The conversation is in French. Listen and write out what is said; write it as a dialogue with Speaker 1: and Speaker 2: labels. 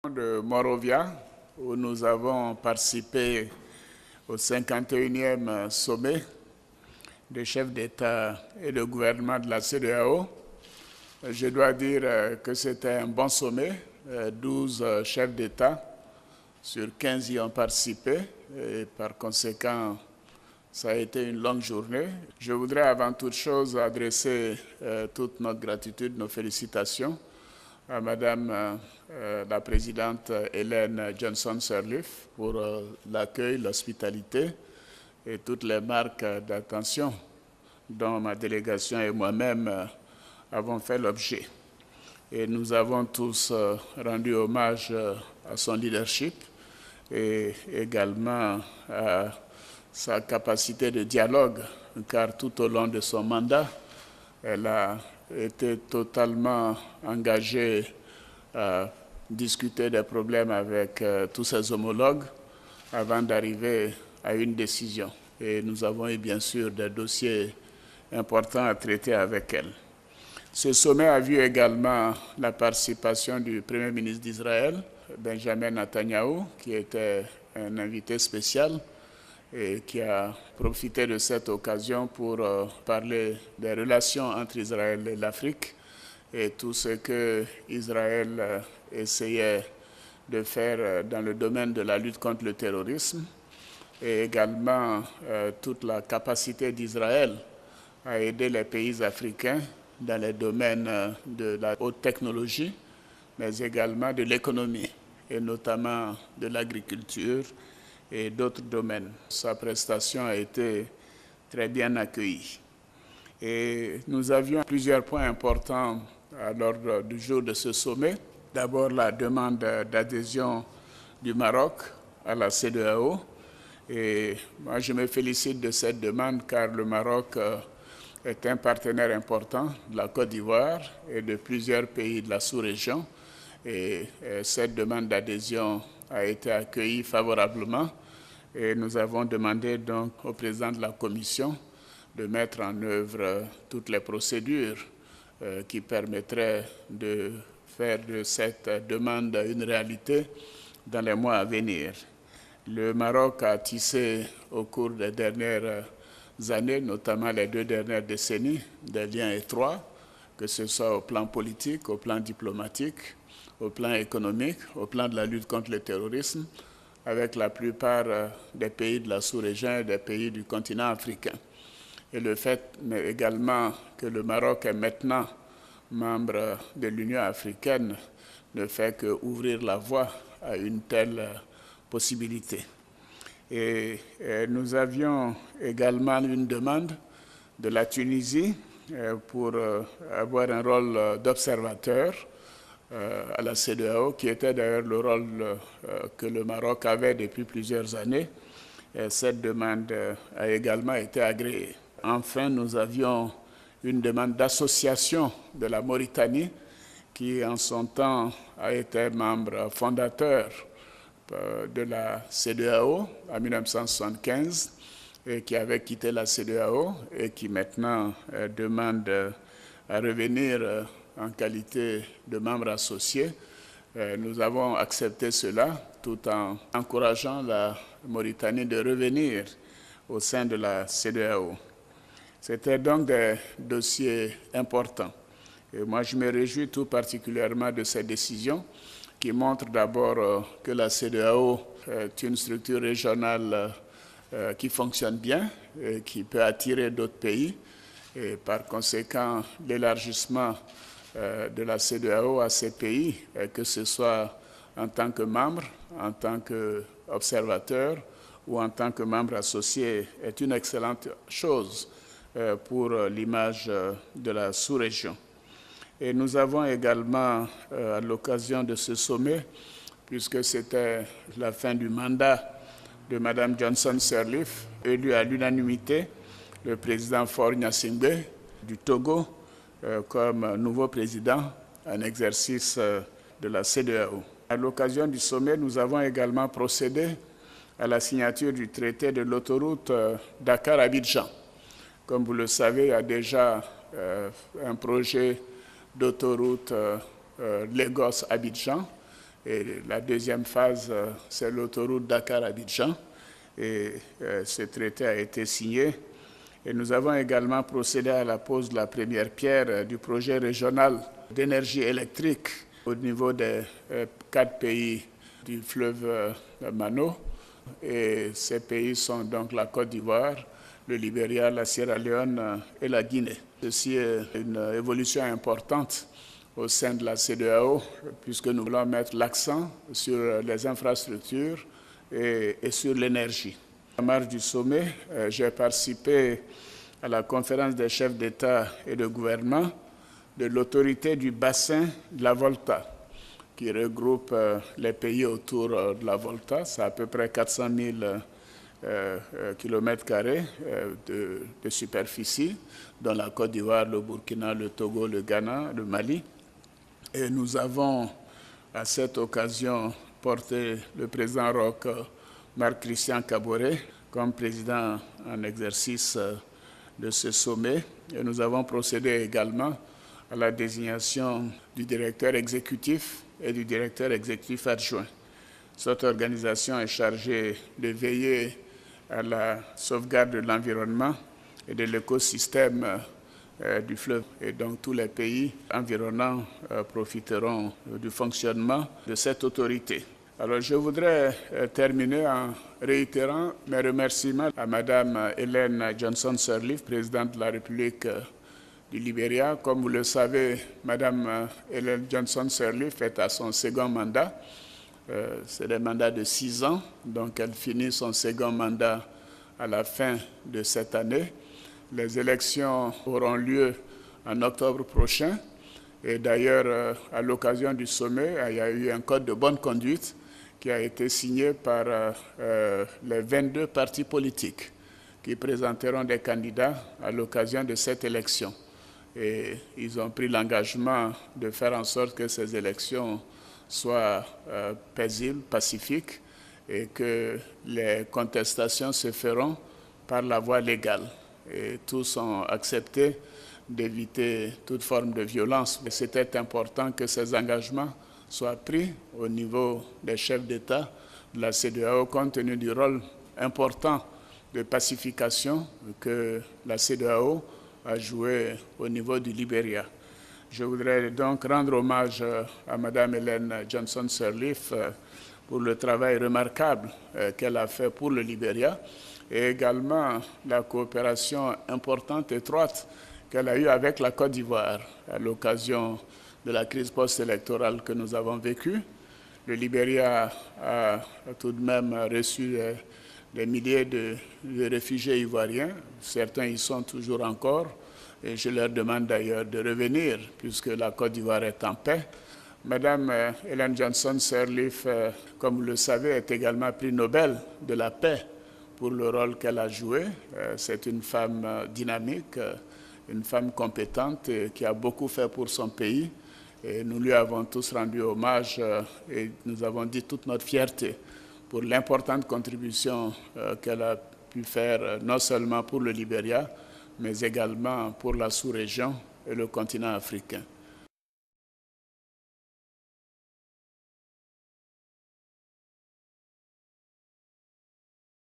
Speaker 1: De Monrovia, où nous avons participé au 51e sommet des chefs d'État et de gouvernement de la CEDEAO. Je dois dire que c'était un bon sommet. 12 chefs d'État sur 15 y ont participé et par conséquent, ça a été une longue journée. Je voudrais avant toute chose adresser toute notre gratitude, nos félicitations à Madame la présidente Ellen Johnson Sirleaf pour l'accueil, l'hospitalité et toutes les marques d'attention dont ma délégation et moi-même avons fait l'objet. Et nous avons tous rendu hommage à son leadership et également à sa capacité de dialogue, car tout au long de son mandat, elle a été totalement engagée à discuter des problèmes avec tous ses homologues avant d'arriver à une décision. Et nous avons eu bien sûr des dossiers importants à traiter avec elle. Ce sommet a vu également la participation du Premier ministre d'Israël, Benjamin Netanyahu, qui était un invité spécial et qui a profité de cette occasion pour parler des relations entre Israël et l'Afrique et tout ce que Israël essayait de faire dans le domaine de la lutte contre le terrorisme et également toute la capacité d'Israël à aider les pays africains dans les domaines de la haute technologie, mais également de l'économie et notamment de l'agriculture et d'autres domaines. Sa prestation a été très bien accueillie. Et nous avions plusieurs points importants à l'ordre du jour de ce sommet. D'abord, la demande d'adhésion du Maroc à la CEDEAO. Et moi, je me félicite de cette demande car le Maroc est un partenaire important de la Côte d'Ivoire et de plusieurs pays de la sous-région. Et cette demande d'adhésion a été accueillie favorablement. Et nous avons demandé donc au président de la Commission de mettre en œuvre toutes les procédures qui permettraient de faire de cette demande une réalité dans les mois à venir. Le Maroc a tissé au cours des dernières années, notamment les 2 dernières décennies, des liens étroits, que ce soit au plan politique, au plan diplomatique, au plan économique, au plan de la lutte contre le terrorisme, avec la plupart des pays de la sous-région et des pays du continent africain. Et le fait également que le Maroc est maintenant membre de l'Union africaine ne fait qu'ouvrir la voie à une telle possibilité. Et nous avions également une demande de la Tunisie pour avoir un rôle d'observateur à la CEDEAO, qui était d'ailleurs le rôle que le Maroc avait depuis plusieurs années. Et cette demande a également été agréée. Enfin, nous avions une demande d'association de la Mauritanie, qui en son temps a été membre fondateur de la CEDEAO en 1975 et qui avait quitté la CEDEAO et qui maintenant demande à revenir en qualité de membre associé. Nous avons accepté cela tout en encourageant la Mauritanie de revenir au sein de la CEDEAO. C'était donc des dossiers importants. Et moi, je me réjouis tout particulièrement de ces décisions qui montrent d'abord que la CEDEAO est une structure régionale qui fonctionne bien et qui peut attirer d'autres pays. Et par conséquent, l'élargissement de la CEDEAO à ces pays, que ce soit en tant que membre, en tant qu'observateur ou en tant que membre associé, est une excellente chose pour l'image de la sous-région. Et nous avons également, à l'occasion de ce sommet, puisque c'était la fin du mandat de Mme Johnson Sirleaf, élue à l'unanimité le président Faure Gnassingbé du Togo comme nouveau président en exercice de la CEDEAO. À l'occasion du sommet, nous avons également procédé à la signature du traité de l'autoroute Dakar-Abidjan. Comme vous le savez, il y a déjà un projet d'autoroute Lagos-Abidjan Et la deuxième phase, c'est l'autoroute Dakar-Abidjan. Et ce traité a été signé. Et nous avons également procédé à la pose de la première pierre du projet régional d'énergie électrique au niveau des 4 pays du fleuve Mano. Et ces pays sont donc la Côte d'Ivoire, le Libéria, la Sierra Leone et la Guinée. Ceci est une évolution importante au sein de la CEDEAO, puisque nous voulons mettre l'accent sur les infrastructures et sur l'énergie. En marge du sommet, j'ai participé à la conférence des chefs d'État et de gouvernement de l'autorité du bassin de la Volta, qui regroupe les pays autour de la Volta. C'est à peu près 400 000 km² de superficie, dans la Côte d'Ivoire, le Burkina, le Togo, le Ghana, le Mali. Et nous avons, à cette occasion, porté le président ROC, Marc-Christian Kaboré, comme président en exercice de ce sommet. Et nous avons procédé également à la désignation du directeur exécutif et du directeur exécutif adjoint. Cette organisation est chargée de veiller à la sauvegarde de l'environnement et de l'écosystème du fleuve. Et donc tous les pays environnants profiteront du fonctionnement de cette autorité. Alors je voudrais terminer en réitérant mes remerciements à Mme Ellen Johnson Sirleaf, présidente de la République du Libéria. Comme vous le savez, Mme Ellen Johnson Sirleaf est à son second mandat. C'est un mandat de 6 ans, donc elle finit son second mandat à la fin de cette année. Les élections auront lieu en octobre prochain. Et d'ailleurs, à l'occasion du sommet, il y a eu un code de bonne conduite qui a été signé par les 22 partis politiques qui présenteront des candidats à l'occasion de cette élection. Et ils ont pris l'engagement de faire en sorte que ces élections soient paisibles, pacifiques, et que les contestations se feront par la voie légale. Et tous ont accepté d'éviter toute forme de violence. C'était important que ces engagements soient pris au niveau des chefs d'État de la CEDEAO, compte tenu du rôle important de pacification que la CEDEAO a joué au niveau du Libéria. Je voudrais donc rendre hommage à Mme Ellen Johnson Sirleaf pour le travail remarquable qu'elle a fait pour le Libéria et également la coopération importante, étroite qu'elle a eue avec la Côte d'Ivoire à l'occasion de la crise post-électorale que nous avons vécue. Le Libéria a tout de même reçu des milliers de réfugiés ivoiriens. Certains y sont toujours encore. Et je leur demande d'ailleurs de revenir, puisque la Côte d'Ivoire est en paix. Madame Ellen Johnson Sirleaf, comme vous le savez, est également prix Nobel de la paix pour le rôle qu'elle a joué. C'est une femme dynamique, une femme compétente qui a beaucoup fait pour son pays. Et nous lui avons tous rendu hommage et nous avons dit toute notre fierté pour l'importante contribution qu'elle a pu faire, non seulement pour le Libéria, mais également pour la sous-région et le continent africain.